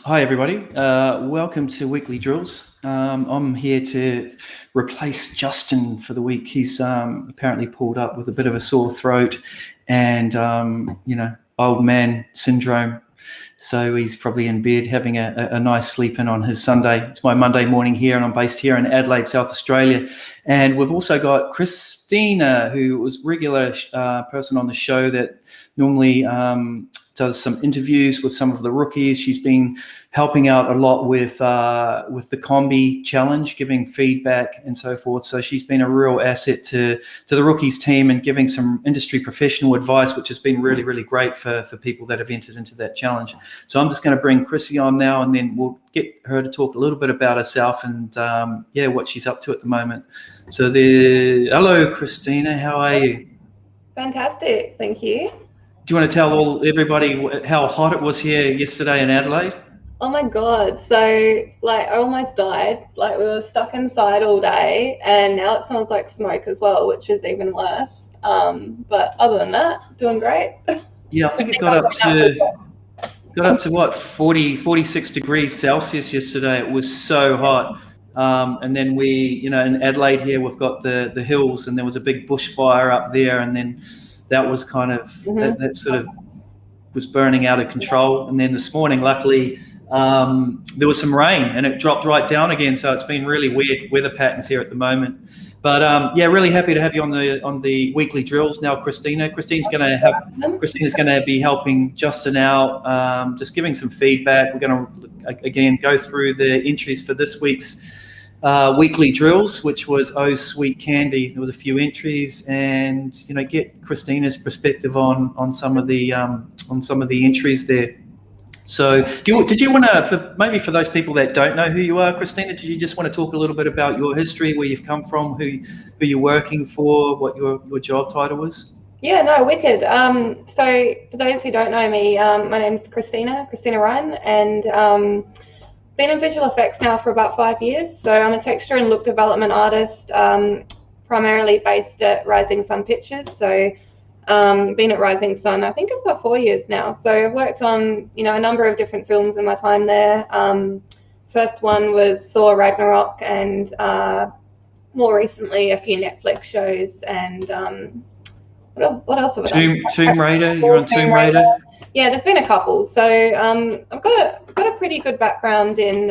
Hi everybody, welcome to Weekly Drills. I'm here to replace Justin for the week. He's apparently pulled up with a bit of a sore throat and, old man syndrome. So he's probably in bed having a nice sleep in on his Sunday. It's my Monday morning here, and I'm based here in Adelaide, South Australia. And we've also got Christina, who was a regular person on the show that normally does some interviews with some of the rookies. She's been helping out a lot with the Combi Challenge, giving feedback and so forth. So she's been a real asset to the rookies team and giving some industry professional advice, which has been really, really great for people that have entered into that challenge. So I'm just going to bring Chrissy on now, and then we'll get her to talk a little bit about herself and what she's up to at the moment. So hello, Christina, how are you? Fantastic, thank you. Do you want to tell everybody how hot it was here yesterday in Adelaide? Oh my God, so I almost died. We were stuck inside all day, and now it smells like smoke as well, which is even worse. But other than that, doing great. Yeah, I think it got up to what, 46 degrees Celsius yesterday. It was so hot. And then we, in Adelaide here, we've got the hills, and there was a big bushfire up there, and then that was kind of, that sort of was burning out of control. And then this morning, luckily, there was some rain and it dropped right down again. So it's been really weird weather patterns here at the moment. But really happy to have you on the weekly drills now, Christina. Christina's going to be helping Justin out, just giving some feedback. We're going to, again, go through the entries for this week's weekly drills, which was Oh Sweet Candy. There was a few entries, and get Christina's perspective on some of the entries there. So did you want to, maybe for those people that don't know who you are, Christina, did you just want to talk a little bit about your history, where you've come from, who you're working for, what your job title was? Yeah, no, wicked. So for those who don't know me, my name's Christina Ryan, and been in visual effects now for about 5 years. So I'm a texture and look development artist, primarily based at Rising Sun Pictures. So been at Rising Sun, I think it's about 4 years now. So I've worked on, a number of different films in my time there. First one was Thor Ragnarok, and more recently a few Netflix shows, and what else have I done? Tomb Raider, you're on Tomb Raider? Yeah, there's been a couple. So I've got a pretty good background in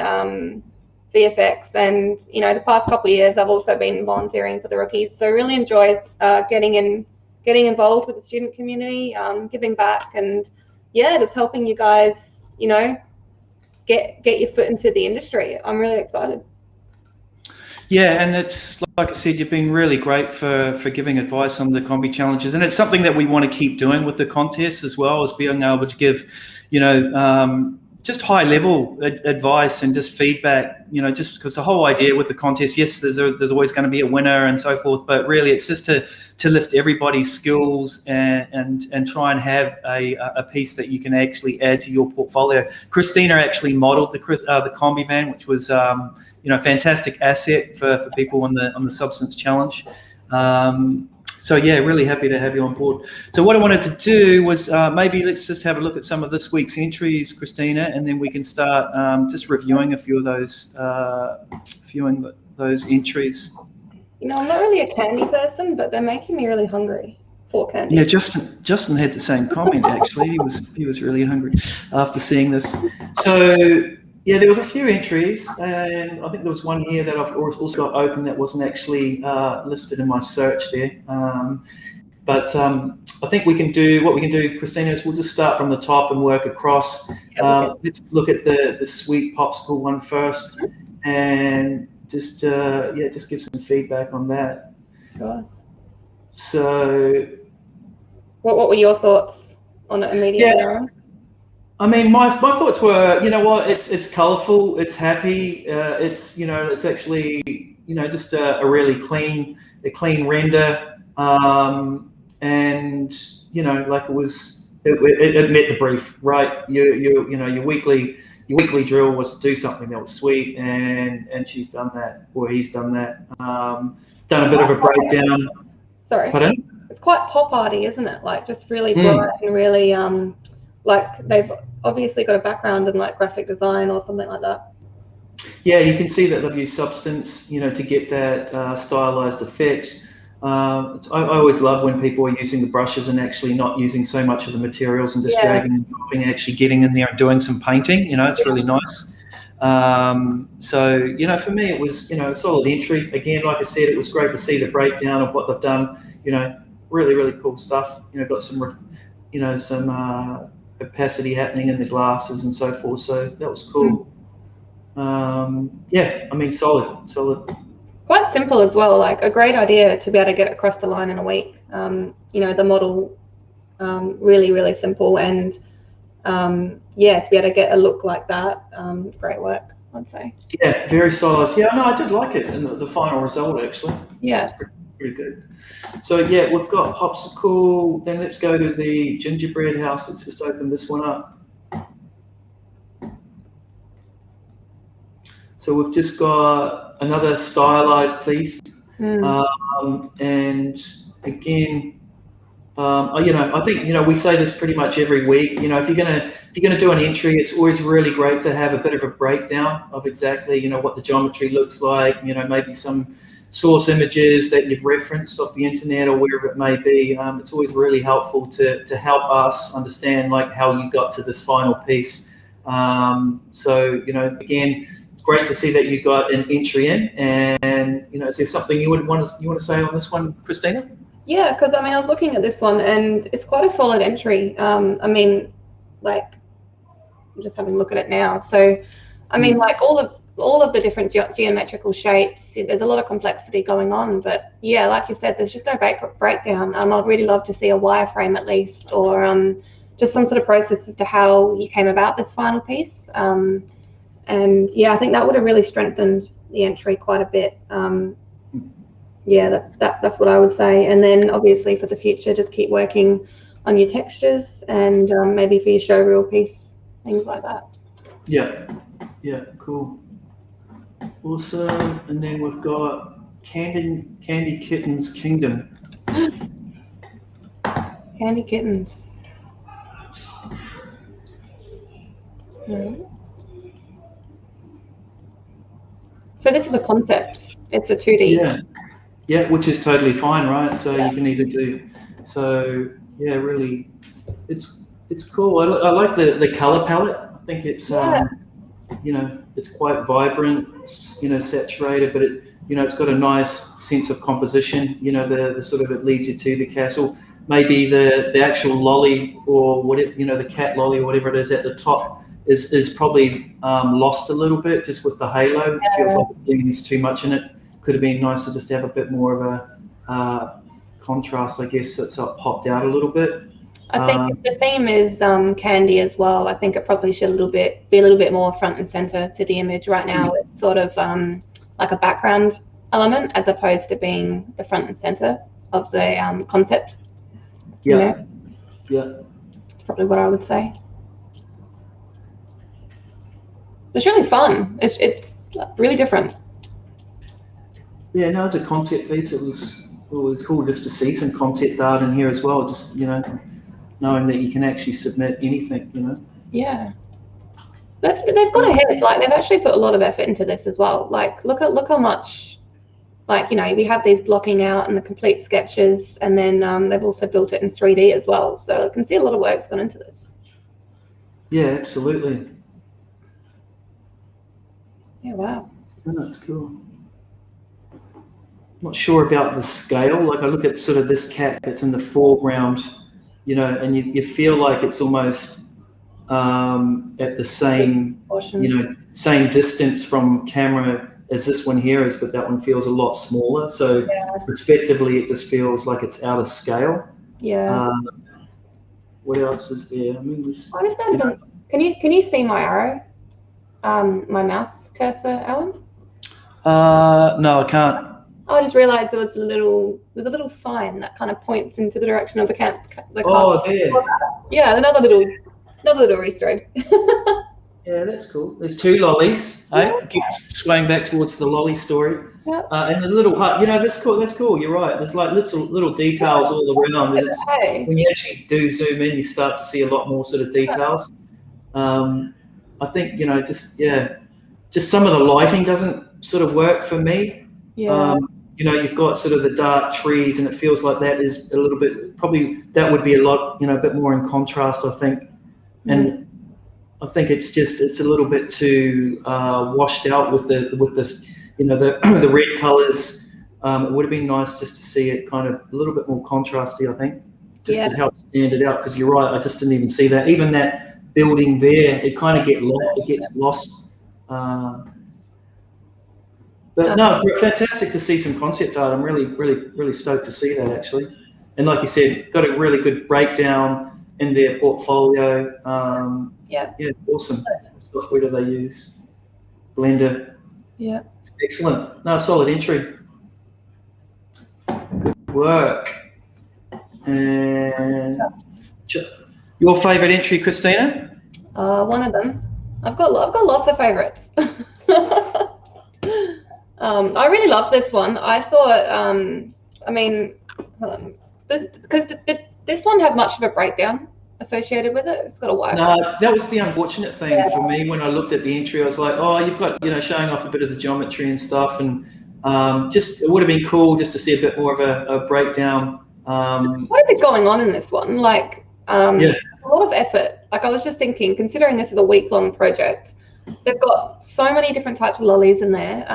VFX, and the past couple of years I've also been volunteering for the rookies. So really enjoy getting involved with the student community, giving back, and just helping you guys, get your foot into the industry. I'm really excited. Yeah, and it's like I said, you've been really great for giving advice on the Combi challenges, and it's something that we want to keep doing with the contests as well, as being able to give, just high level advice and just feedback, just because the whole idea with the contest, yes, there's always going to be a winner and so forth, but really it's just to lift everybody's skills and try and have a piece that you can actually add to your portfolio. Christina actually modeled the Combi van, which was fantastic asset for people on the substance challenge. So yeah, really happy to have you on board. So what I wanted to do was maybe let's just have a look at some of this week's entries, Christina, and then we can start just reviewing a few of those entries. I'm not really a candy person, but they're making me really hungry for candy. Yeah, Justin had the same comment actually. He was really hungry after seeing this. So yeah, there was a few entries, and I think there was one here that I've also got open that wasn't actually listed in my search there. But I think what we can do, Christina, is we'll just start from the top and work across. Let's look at the sweet popsicle one first, and just give some feedback on that. Sure. So, what were your thoughts on it immediately? Yeah. I mean, my thoughts were, it's colourful, it's happy, it's actually, just a really clean render, and it met the brief, right? Your weekly drill was to do something that was sweet, and she's done that, or he's done that. Done a bit of a breakdown. Sorry. Pardon? It's quite pop arty, isn't it? Just really bright and really. They've obviously got a background in like graphic design or something like that. Yeah, you can see that they've used substance, to get that stylized effect. I always love when people are using the brushes and actually not using so much of the materials and just dragging and dropping and actually getting in there and doing some painting. It's really nice. So, for me, it was, a solid entry. Again, like I said, it was great to see the breakdown of what they've done. Really, really cool stuff. Got some, some opacity happening in the glasses and so forth. So that was cool. Solid. Quite simple as well, like a great idea to be able to get across the line in a week. The model, really, really simple, and to be able to get a look like that, great work, I'd say. Yeah, very solid. Yeah, no, I did like it in the final result, actually. Yeah. It's pretty good. So, yeah, we've got popsicle. Then let's go to the gingerbread house. Let's just open this one up. So we've just got another stylized piece, and again, I think we say this pretty much every week. If you're gonna do an entry, it's always really great to have a bit of a breakdown of exactly what the geometry looks like. Maybe some source images that you've referenced off the internet or wherever it may be. It's always really helpful to help us understand like how you got to this final piece. So again. Great to see that you got an entry in, and is there something you want to say on this one, Christina? Yeah, because I was looking at this one and it's quite a solid entry. Like I'm just having a look at it now. So, like all of the different geometrical shapes, there's a lot of complexity going on. But yeah, like you said, there's just no breakdown. I'd really love to see a wireframe at least, or just some sort of process as to how you came about this final piece. And yeah, I think that would have really strengthened the entry quite a bit. That's what I would say. And then obviously for the future, just keep working on your textures and maybe for your showreel piece, things like that. Yeah, cool. Awesome. And then we've got Candy Kitten's Kingdom. Candy Kittens. Mm. So this is a concept. It's a 2D. Yeah, which is totally fine, right? So you can either do. So yeah, really, it's cool. I like the color palette. I think it's it's quite vibrant, saturated, but it's got a nice sense of composition. The sort of it leads you to the castle. Maybe the actual lolly or whatever, the cat lolly or whatever it is at the top. Is probably lost a little bit just with the halo. It feels like there's too much in it. Could have been nicer just to have a bit more of a contrast, I guess, so it's popped out a little bit. I think the theme is candy as well. I think it probably should be a little bit more front and center to the image. Right now, it's sort of like a background element as opposed to being the front and center of the concept. Yeah. That's probably what I would say. It's really fun. It's really different. Yeah, no, it's a concept piece. It was cool just to see some concept art in here as well. Just knowing that you can actually submit anything. Yeah, they've got ahead. Like they've actually put a lot of effort into this as well. Like look how much. Like we have these blocking out and the complete sketches, and then they've also built it in 3D as well. So I can see a lot of work's gone into this. Yeah, absolutely. Yeah, wow. Oh, that's cool. Not sure about the scale. Like I look at sort of this cat that's in the foreground, and you feel like it's almost at the same, same distance from camera as this one here is, but that one feels a lot smaller. So respectively, it just feels like it's out of scale. Yeah. What else is there? I understand. Can you see my arrow? My mouse cursor, Alan? No, I can't. I just realised there's a little sign that kind of points into the direction of the camp. There. Yeah, another little Easter egg. Yeah, that's cool. There's two lollies. Keep swaying back towards the lolly story. Yep. And the little hut. That's cool. That's cool. You're right. There's like little details all around. When you actually do zoom in, you start to see a lot more sort of details. I think, just some of the lighting doesn't sort of work for me. Yeah. You've got sort of the dark trees, and it feels like that is a little bit, probably that would be a lot, a bit more in contrast, I think. And I think it's a little bit too washed out with this, the red colors. It would have been nice just to see it kind of a little bit more contrasty, I think, just to help stand it out. Because you're right, I just didn't even see that. Even that building there, it kind of gets lost. But no, fantastic to see some concept art. I'm really, really, really stoked to see that, actually. And like you said, got a really good breakdown in their portfolio. Yeah, awesome. What software do they use? Blender. Yeah. Excellent. No, solid entry. Good work. And your favourite entry, Christina? One of them. I've got lots of favourites. I really love this one. I thought, this one had much of a breakdown associated with it. It's got a wire. No, that was the unfortunate thing for me when I looked at the entry. I was like, oh, you've got, showing off a bit of the geometry and stuff, and it would have been cool just to see a bit more of a breakdown. What a bit going on in this one, a lot of effort. I was just thinking, considering this is a week-long project, they've got so many different types of lollies in there.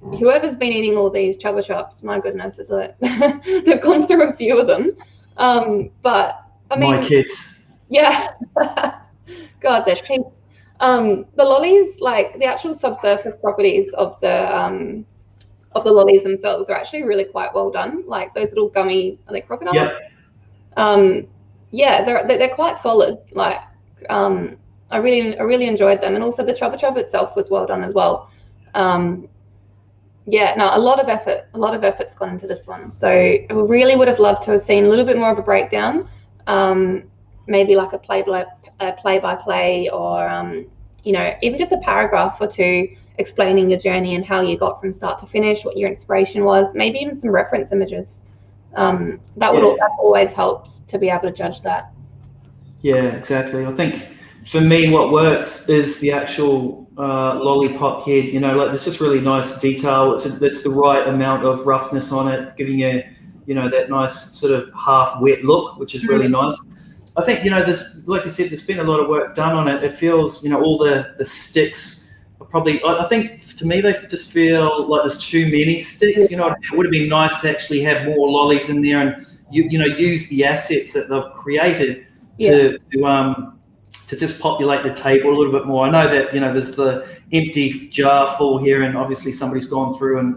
Whoever's been eating all these Chubba Chups, my goodness, they've gone through a few of them. But I mean, my kids. Yeah. God, they're pink. The lollies, the actual subsurface properties of the lollies themselves are actually really quite well done. Like those little gummy, are they crocodiles? Yeah. They're quite solid. I really enjoyed them, and also the Chubba Chub itself was well done as well. A lot of effort's gone into this one. So I really would have loved to have seen a little bit more of a breakdown, maybe like a play-by-play, or even just a paragraph or two explaining your journey and how you got from start to finish, what your inspiration was, maybe even some reference images. That always helps to be able to judge that. Yeah, exactly. I think for me, what works is the actual lollipop head. There's just really nice detail. It's the right amount of roughness on it, giving you, that nice sort of half wet look, which is really nice. I think, this, like you said, there's been a lot of work done on it. It feels, all the sticks are probably, I think to me, they just feel like there's too many sticks. It would have been nice to actually have more lollies in there and, use the assets that they've created to just populate the table a little bit more. I know that, there's the empty jar full here, and obviously somebody's gone through and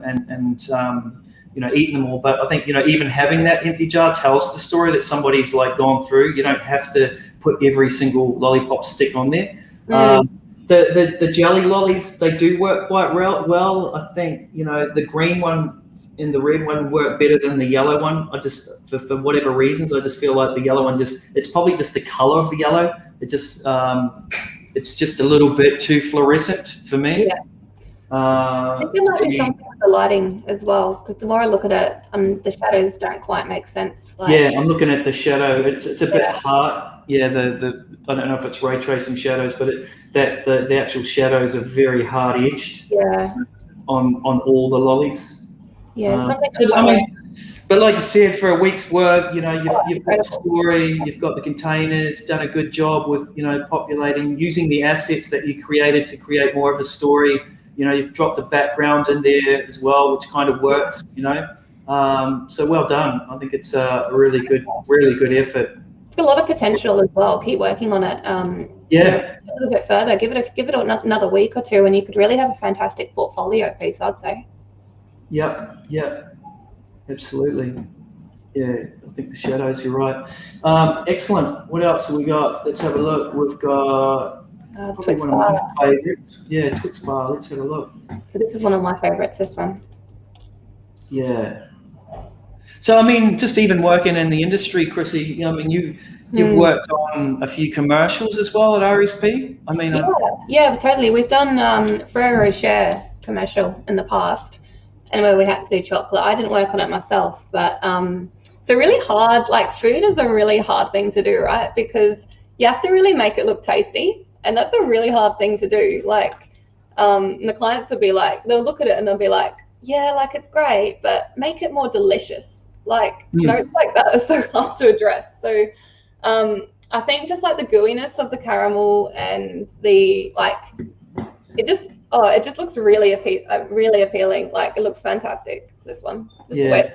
eaten them all. But I think, even having that empty jar tells the story that somebody's gone through. You don't have to put every single lollipop stick on there. The jelly lollies, they do work quite well. I think, the green one and the red one work better than the yellow one. I just, for whatever reasons, I just feel like the yellow one it's probably just the color of the yellow. It just, it's just a little bit too fluorescent for me. Yeah. I think there might be something with the lighting as well, because the more I look at it, the shadows don't quite make sense. I'm looking at the shadow. It's a bit hard. Yeah, I don't know if it's ray tracing shadows, but the actual shadows are very hard edged. Yeah. On all the lollies. Yeah. But like you said, for a week's work, you've got a story, you've got the containers, done a good job with, populating, using the assets that you created to create more of a story. You've dropped a background in there as well, which kind of works, so well done. I think it's a really good effort. It's got a lot of potential as well. Keep working on it. A little bit further. Give it another week or two, and you could really have a fantastic portfolio piece, I'd say. Yep. Absolutely. Yeah, I think the shadows, you're right. Excellent. What else have we got? Let's have a look. We've got probably one of my favorites. Yeah, Twix bar. Let's have a look. So this is one of my favorites, this one. Yeah. So, just even working in the industry, Chrissy, you've worked on a few commercials as well at RSP. Yeah, totally. We've done Ferrero Rocher commercial in the past, and where we had to do chocolate. I didn't work on it myself, but it's a really hard, food is a really hard thing to do, right? Because you have to really make it look tasty, and that's a really hard thing to do. Like, the clients will be like, they'll look at it and they'll be like, yeah, like it's great, but make it more delicious. Like, notes like that are so hard to address. So I think just like the gooiness of the caramel and the it just looks really appealing. Like, it looks fantastic, this one. Yeah.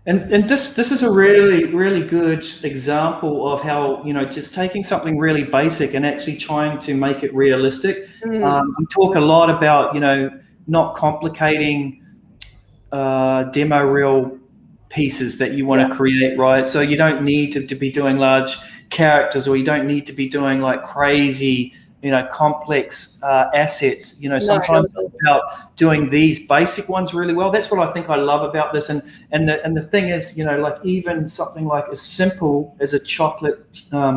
And this is a really good example of how, just taking something really basic and actually trying to make it realistic. We talk a lot about, not complicating demo reel pieces that you want to create, right? So you don't need to be doing large characters, or you don't need to be doing like crazy, complex assets. Sometimes it's about doing these basic ones really well. That's what I think I love about this. And the thing is, like even something like as simple as a chocolate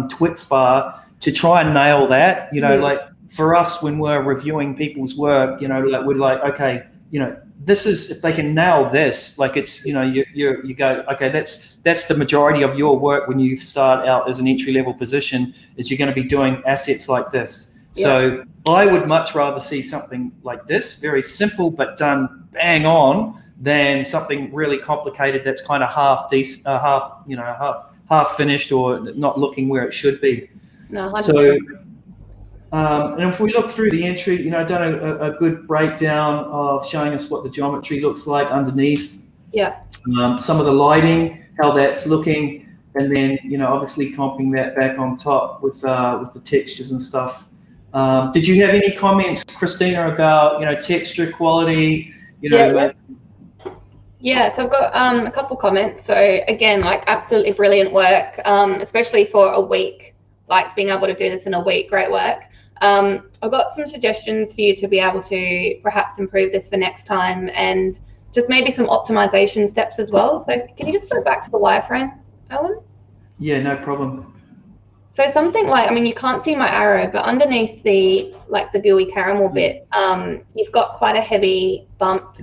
Twix bar, to try and nail that, like for us when we're reviewing people's work, like we're like, okay, this is, if they can nail this, like it's, you go, okay, that's the majority of your work when you start out as an entry-level position, is you're going to be doing assets like this. So I would much rather see something like this, very simple but done bang on, than something really complicated that's kind of half finished or not looking where it should be. No, 100%. So, and if we look through the entry, done a good breakdown of showing us what the geometry looks like underneath. Yeah. Some of the lighting, how that's looking, and then obviously comping that back on top with the textures and stuff. Did you have any comments, Christina, about texture quality? Yeah, so I've got a couple comments. So again, like absolutely brilliant work, especially for a week. Like being able to do this in a week, great work. I've got some suggestions for you to be able to perhaps improve this for next time, and just maybe some optimization steps as well. So can you just flip back to the wireframe, Alan? Yeah, no problem. So something like, you can't see my arrow, but underneath the gooey caramel bit, you've got quite a heavy bump,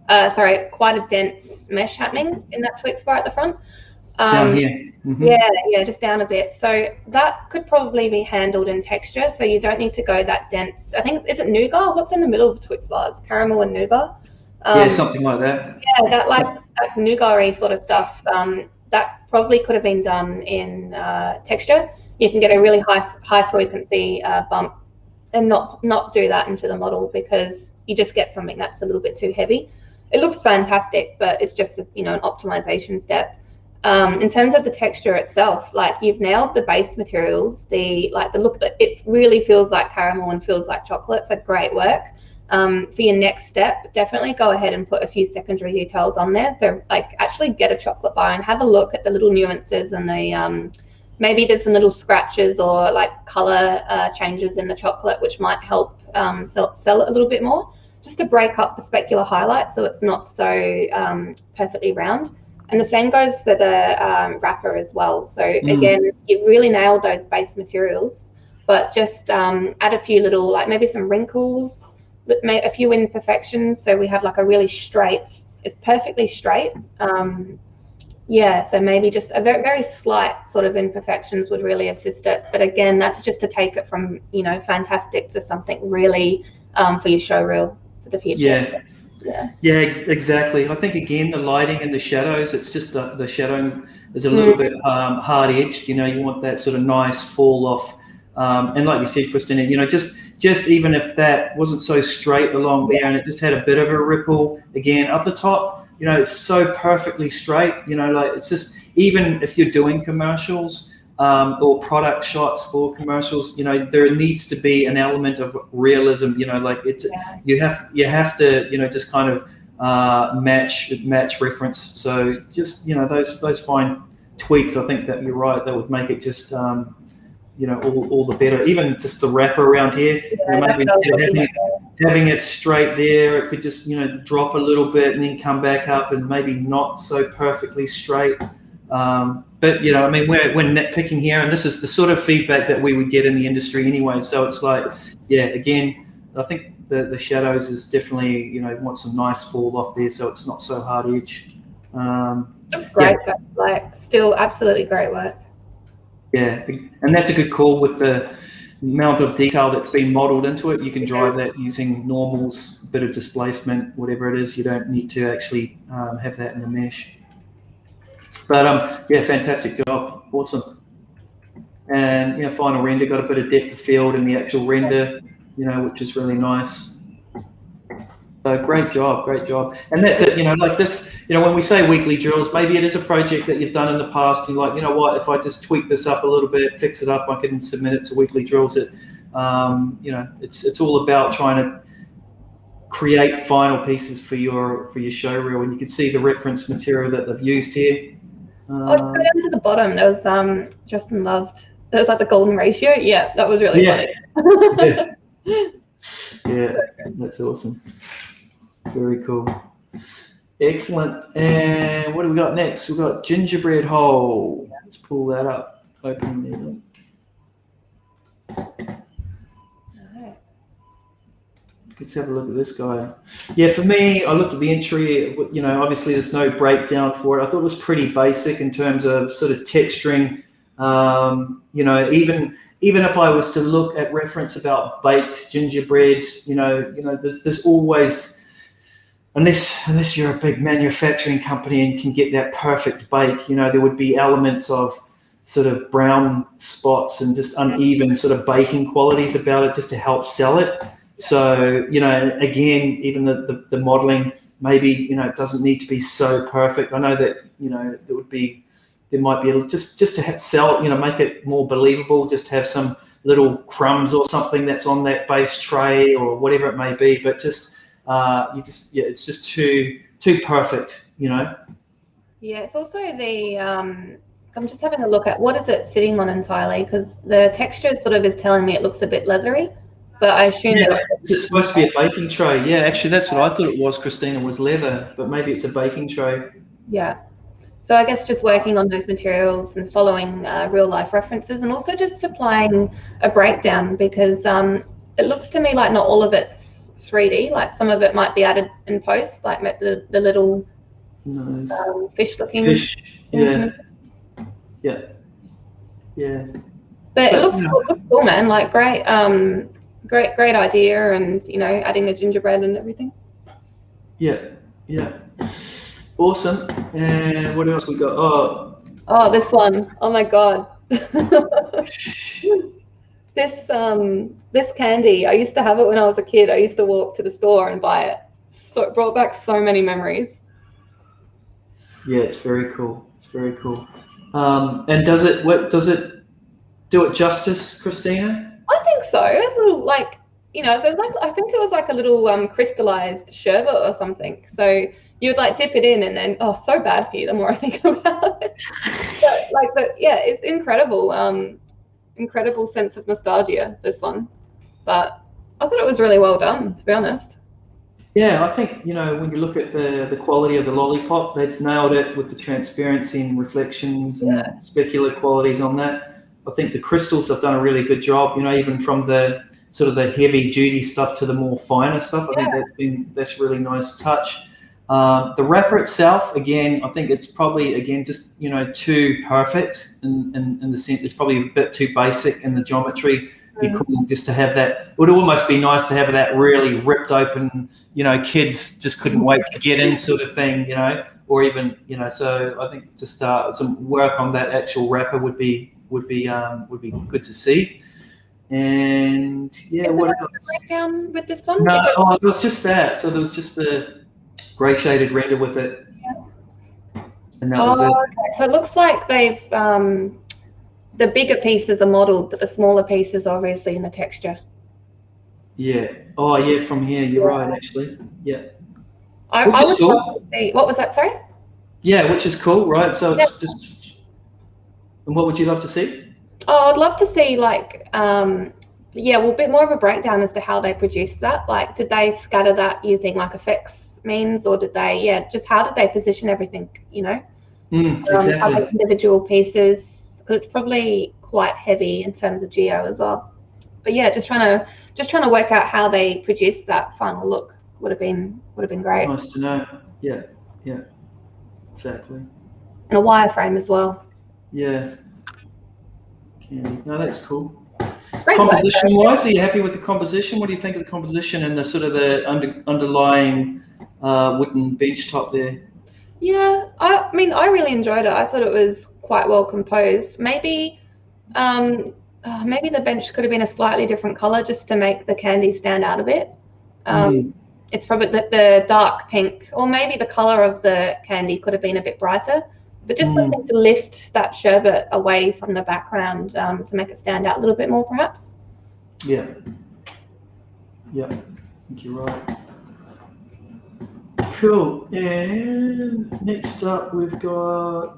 quite a dense mesh happening in that Twix bar at the front. Down here. Mm-hmm. Yeah, just down a bit. So that could probably be handled in texture, so you don't need to go that dense. I think, is it nougat? What's in the middle of Twix bars? Caramel and nougat? Something like that. Yeah, that nougat-y sort of stuff, that probably could have been done in texture. You can get a really high frequency bump and not do that into the model, because you just get something that's a little bit too heavy. It looks fantastic, but it's just an optimization step. In terms of the texture itself, like you've nailed the base materials, the look, it really feels like caramel and feels like chocolate. So great work. For your next step, definitely go ahead and put a few secondary details on there. So like actually get a chocolate bar and have a look at the little nuances and the maybe there's some little scratches or like color changes in the chocolate, which might help sell it a little bit more, just to break up the specular highlights so it's not so perfectly round. And the same goes for the wrapper as well. So again, you've really nailed those base materials, but just add a few little, like maybe some wrinkles, a few imperfections. So we have like a really straight, it's perfectly straight. So maybe just a very, very slight sort of imperfections would really assist it. But again, that's just to take it from, fantastic to something really for your show reel for the future. Yeah, exactly. I think again, the lighting and the shadows, it's just the shadowing is a little bit hard edged. You want that sort of nice fall off. And like you said, Christina, just even if that wasn't so straight along there and it just had a bit of a ripple again up the top, it's so perfectly straight. Like it's just, even if you're doing commercials or product shots for commercials, there needs to be an element of realism. Like it's you have to just kind of match reference. So just those fine tweaks, I think that you're right, that would make it just all the better. Even just the wrapper around here, maybe instead of having it straight there, it could just drop a little bit and then come back up, and maybe not so perfectly straight. But we're nitpicking here, and this is the sort of feedback that we would get in the industry anyway. So it's like, again, I think the shadows is definitely want some nice fall off there, so it's not so hard edge. That's great. That's still absolutely great work. Yeah, and that's a good call with the amount of detail that's been modeled into it. You can drive that using normals, bit of displacement, whatever it is. You don't need to actually have that in the mesh. But yeah, fantastic job, awesome. And final render, got a bit of depth of field in the actual render, which is really nice. So great job. And that's it, like this, when we say weekly drills, maybe it is a project that you've done in the past. You're like, what, if I just tweak this up a little bit, fix it up, I can submit it to weekly drills. It's all about trying to create final pieces for your show reel, and you can see the reference material that they've used here. Go down to the bottom. There was Justin loved. There was like the golden ratio. Yeah, that was really funny. Yeah, that's awesome. Very cool. Excellent. And what do we got next? We've got gingerbread hole. Let's pull that up. Open there. Let's have a look at this guy. Yeah, for me, I looked at the entry. Obviously there's no breakdown for it. I thought it was pretty basic in terms of sort of texturing. Even if I was to look at reference about baked gingerbread, there's always, unless you're a big manufacturing company and can get that perfect bake, there would be elements of sort of brown spots and just uneven sort of baking qualities about it just to help sell it. So, again, even the modeling, maybe, it doesn't need to be so perfect. I know that, there might be just to sell, make it more believable, just have some little crumbs or something that's on that base tray or whatever it may be, but it's just too perfect, Yeah, it's also I'm just having a look at what is it sitting on entirely, because the texture sort of is telling me it looks a bit leathery, but I assume it's supposed to be a baking tray. Yeah, actually that's what I thought it was, Christina, was leather, but maybe it's a baking tray. Yeah. So I guess just working on those materials and following real life references, and also just supplying a breakdown, because it looks to me like not all of it's 3D, like some of it might be added in post, like the little fish looking. Fish, yeah. Yeah. But it looks cool, man. Like great idea, and adding the gingerbread and everything. Yeah. Awesome. And what else we got? Oh, this one. Oh my god. This candy. I used to have it when I was a kid. I used to walk to the store and buy it. So it brought back so many memories. Yeah, it's very cool. And does it do it justice, Christina? I think so. It's a little like, there's like, I think it was like a little crystallized sherbet or something. So you would like dip it in, and then so bad for you the more I think about it. But it's incredible. Incredible sense of nostalgia, this one. But I thought it was really well done, to be honest. Yeah, I think, when you look at the quality of the Lollipop, they've nailed it with the transparency and reflections and specular qualities on that. I think the crystals have done a really good job, even from the sort of the heavy duty stuff to the more finer stuff. I think that's really nice touch. The wrapper itself, again, I think it's probably, just, too perfect in the sense it's probably a bit too basic in the geometry. Be cool just to have that. It would almost be nice to have that really ripped open, kids just couldn't wait to get in sort of thing, or even, so I think to start some work on that actual wrapper would be good to see. And what else? Breakdown with this one? No, it was just that. So there was just the grey shaded render with it. And that was it. Okay. So it looks like they've the bigger pieces are modelled, but the smaller pieces are obviously in the texture. Yeah. Oh, yeah. From here, you're right. Actually, yeah. Which is cool. What was that? Sorry. Yeah, which is cool, right? So it's just. And what would you love to see? Oh, I'd love to see a bit more of a breakdown as to how they produced that. Like, did they scatter that using like effects means, or did they? Just how did they position everything? Exactly. How the individual pieces. Because it's probably quite heavy in terms of geo as well. But yeah, just trying to work out how they produced that final look would have been great. Nice to know. Yeah, exactly. And a wireframe as well. Yeah. candy. No, that's cool. Great Composition-wise, are you happy with the composition? What do you think of the composition and the sort of the underlying wooden bench top there? Yeah, I mean, I really enjoyed it. I thought it was quite well composed. Maybe the bench could have been a slightly different color just to make the candy stand out a bit. It's probably the dark pink, or maybe the color of the candy could have been a bit brighter, but just something to lift that sherbet away from the background to make it stand out a little bit more, perhaps. Yeah. Yeah, I think you're right. Cool. And next up, we've got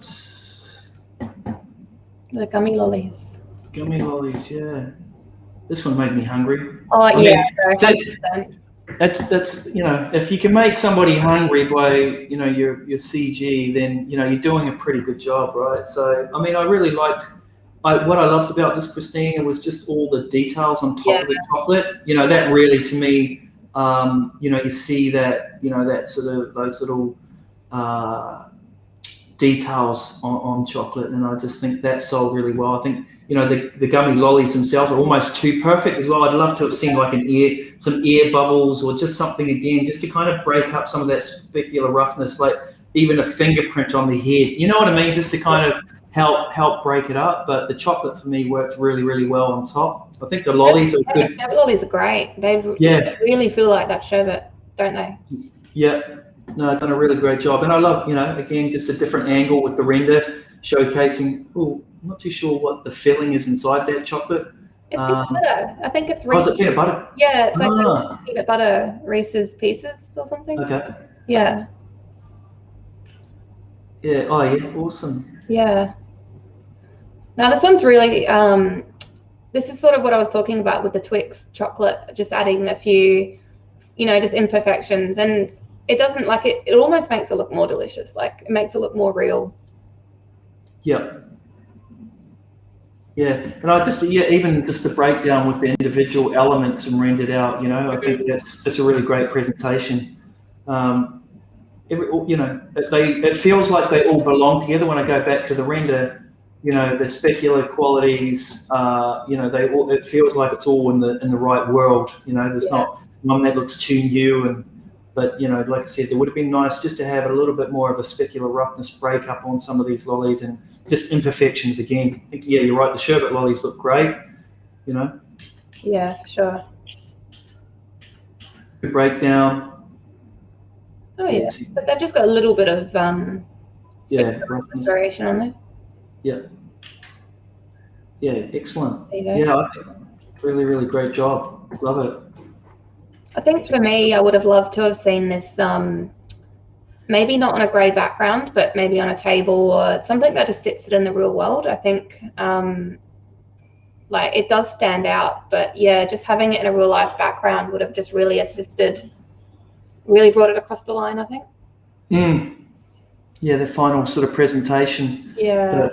the gummy lollies. Gummy lollies, yeah. This one made me hungry. Oh, I yeah. mean, that's you know, if you can make somebody hungry by, you know, your CG, then, you know, you're doing a pretty good job, right? So, I mean, I really liked, what I loved about this, Christina, was just all the details on top of the chocolate. You know, that really, to me, you know, you see that, you know, that sort of, those little details on chocolate, and I just think that sold really well. I think, you know, the gummy lollies themselves are almost too perfect as well. I'd love to have seen like some air bubbles, or just something again, just to kind of break up some of that specular roughness, like even a fingerprint on the head. You know what I mean? Just to kind of help break it up. But the chocolate for me worked really, really well on top. I think the lollies are good. The lollies are great. They really feel like that sherbet, don't they? Yeah. No, I've done a really great job. And I love, you know, again, just a different angle with the render, showcasing, I'm not too sure what the filling is inside that chocolate. It's peanut butter. I think it's Reese's. Oh, is it peanut butter? Yeah, it's like peanut butter Reese's Pieces or something. Okay. Yeah. Yeah, oh yeah, awesome. Yeah. Now this one's really, this is sort of what I was talking about with the Twix chocolate, just adding a few, you know, just imperfections, and it doesn't, like, it almost makes it look more delicious. Like, it makes it look more real. Yeah. Yeah, and I just, even just the breakdown with the individual elements and rendered out, you know, I think that's a really great presentation. You know, it feels like they all belong together when I go back to the render. You know, the specular qualities, you know, it feels like it's all in the right world. You know, there's not one that looks too new, but, you know, like I said, it would have been nice just to have a little bit more of a specular roughness break up on some of these lollies, and just imperfections again. I think, yeah, you're right, the sherbet lollies look great, you know. Yeah, for sure. Good breakdown. Oh, yeah. But they've just got a little bit of variation on there. Yeah. Yeah, excellent. There you go. Yeah, I think really, really great job. Love it. I think for me, I would have loved to have seen this, maybe not on a grey background, but maybe on a table or something that just sits it in the real world. I think, like, it does stand out, but yeah, just having it in a real life background would have just really assisted, really brought it across the line, I think. Yeah, the final sort of presentation. Yeah.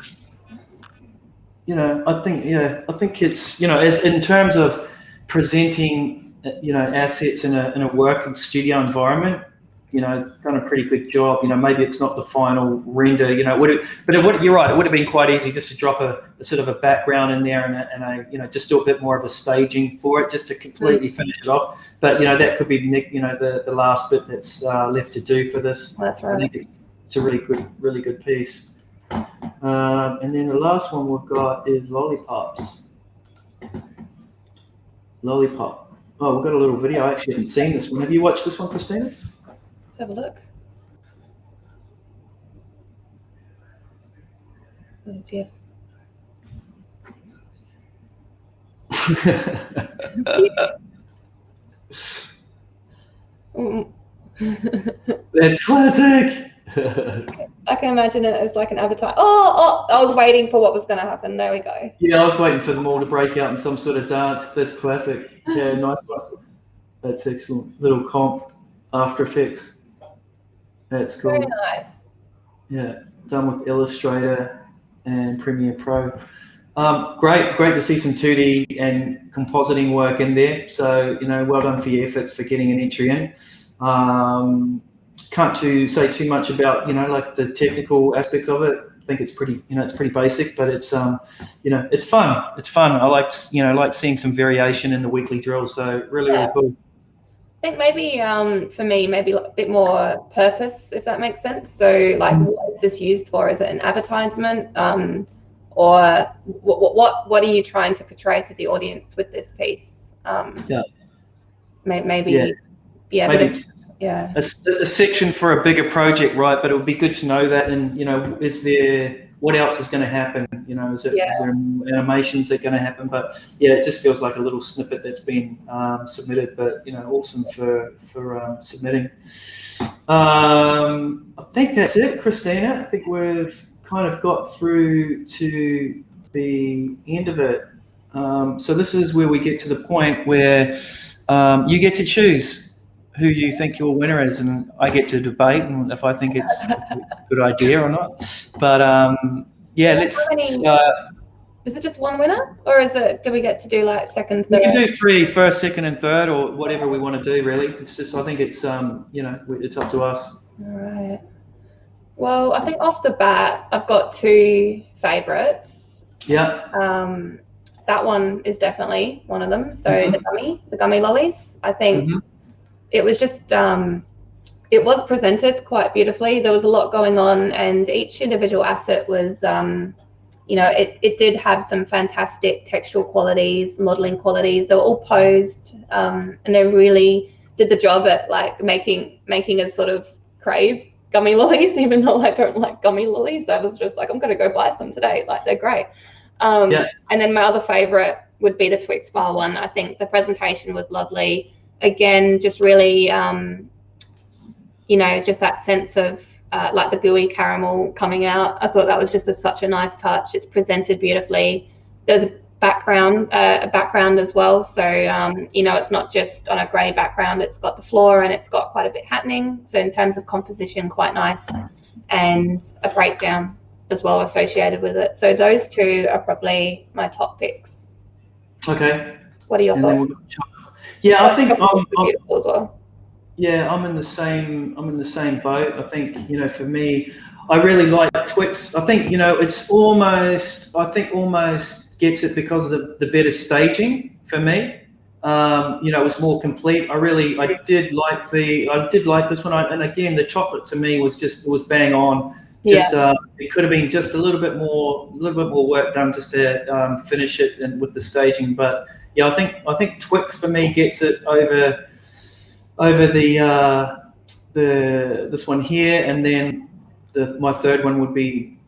You know, I think it's, you know, as in terms of presenting, you know, assets in a working studio environment, you know, done a pretty good job. You know, maybe it's not the final render, you know, you're right, it would have been quite easy just to drop a sort of a background in there and a you know, just do a bit more of a staging for it, just to completely finish it off. But, you know, that could be, you know, the last bit that's left to do for this. That's right. I think it's a really good piece. And then the last one we've got is Lollipops. Lollipop. Oh, we've got a little video. I actually haven't seen this one. Have you watched this one, Christina? Let's have a look. Oh, dear. That's classic. I can imagine it as like an avatar. Oh, I was waiting for what was going to happen. There we go. Yeah, I was waiting for them all to break out in some sort of dance. That's classic. Yeah, nice one. That's excellent. Little comp, After Effects. That's cool. Very nice. Yeah, done with Illustrator and Premiere Pro. Great to see some 2D and compositing work in there. So, you know, well done for your efforts for getting an entry in. Can't say too much about, you know, like the technical aspects of it. think it's pretty, it's pretty basic, but it's, it's fun. It's fun. I like seeing some variation in the weekly drill. So really cool. I think maybe for me, maybe a bit more purpose, if that makes sense. So like, what is this used for? Is it an advertisement? Or what are you trying to portray to the audience with this piece? Maybe a section for a bigger project, right? But it would be good to know that, and what else is going to happen? Is there animations that are going to happen? But it just feels like a little snippet that's been submitted. But awesome for submitting. I think that's it, Christina. I think we've kind of got through to the end of it. So this is where we get to the point where you get to choose who you think your winner is, and I get to debate and if I think it's a good idea or not. But let's start. Is it just one winner, or do we get to do like second, third? We can do 3, first, second, and third, or whatever we want to do. Really, it's just, I think it's it's up to us. All right. Well, I think off the bat, I've got 2 favorites. Yeah. That one is definitely one of them. So the gummy lollies. I think it was just it was presented quite beautifully. There was a lot going on, and each individual asset was it did have some fantastic textural qualities, modeling qualities. They were all posed, and they really did the job at like making us sort of crave gummy lollies, even though I don't like gummy lollies. I was just like, I'm gonna go buy some today. Like, they're great. And then my other favorite would be the Twix bar one. I think the presentation was lovely. Again, just really, just that sense of like the gooey caramel coming out. I thought that was just such a nice touch. It's presented beautifully. There's a background as well. So, it's not just on a grey background. It's got the floor and it's got quite a bit happening. So in terms of composition, quite nice, and a breakdown as well associated with it. So those 2 are probably my top picks. Okay. What are your thoughts? I think I'm beautiful as well. Yeah, I'm in the same boat. I think, for me, I really like Twix. I think, it's almost gets it because of the better staging for me. It was more complete. I did like this one. And again, the chocolate to me was bang on. It could have been just a little bit more work done just to finish it and with the staging. But I think Twix for me gets it over this one here, and then my third one would be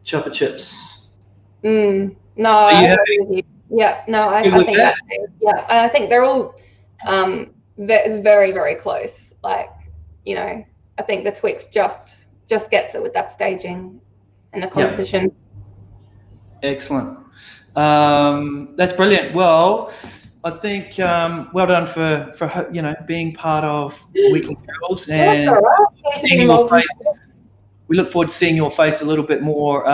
Chupa Chips. No, I agree with you. Yeah, no, I think that too. Yeah, I think they're all very, very close. Like, I think the Twix just gets it with that staging and the composition. Excellent. That's brilliant. Well, I think well done for being part of Weekly Drills, and seeing your face. We look forward to seeing your face a little bit more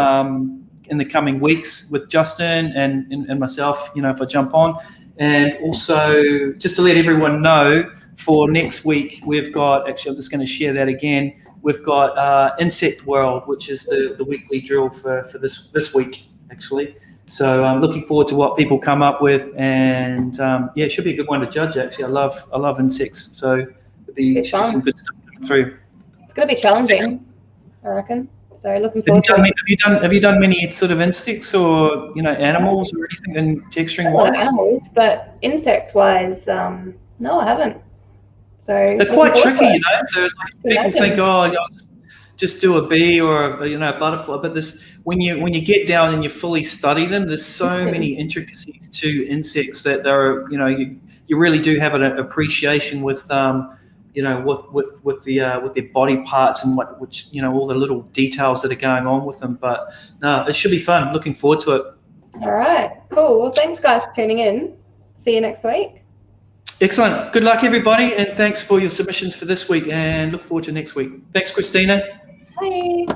in the coming weeks with Justin and myself, if I jump on. And also, just to let everyone know, for next week, we've got, actually, I'm just going to share that again. We've got Insect World, which is the weekly drill for this week, actually. So I'm looking forward to what people come up with, and it should be a good one to judge. Actually, I love insects, so it'll be some good stuff coming through. It's going to be challenging, I reckon. So looking forward to it. Have you done many sort of insects or animals or anything in texturing wise? Animals, but insect wise, no, I haven't. So they're quite tricky, people think, just do a bee or a butterfly, but when you get down and you fully study them, there's so many intricacies to insects that they're you really do have an appreciation with with their body parts and which all the little details that are going on with them. But no, it should be fun. Looking forward to it. All right, cool. Well, thanks guys for tuning in. See you next week. Excellent. Good luck, everybody, and thanks for your submissions for this week, and look forward to next week. Thanks, Christina. Bye.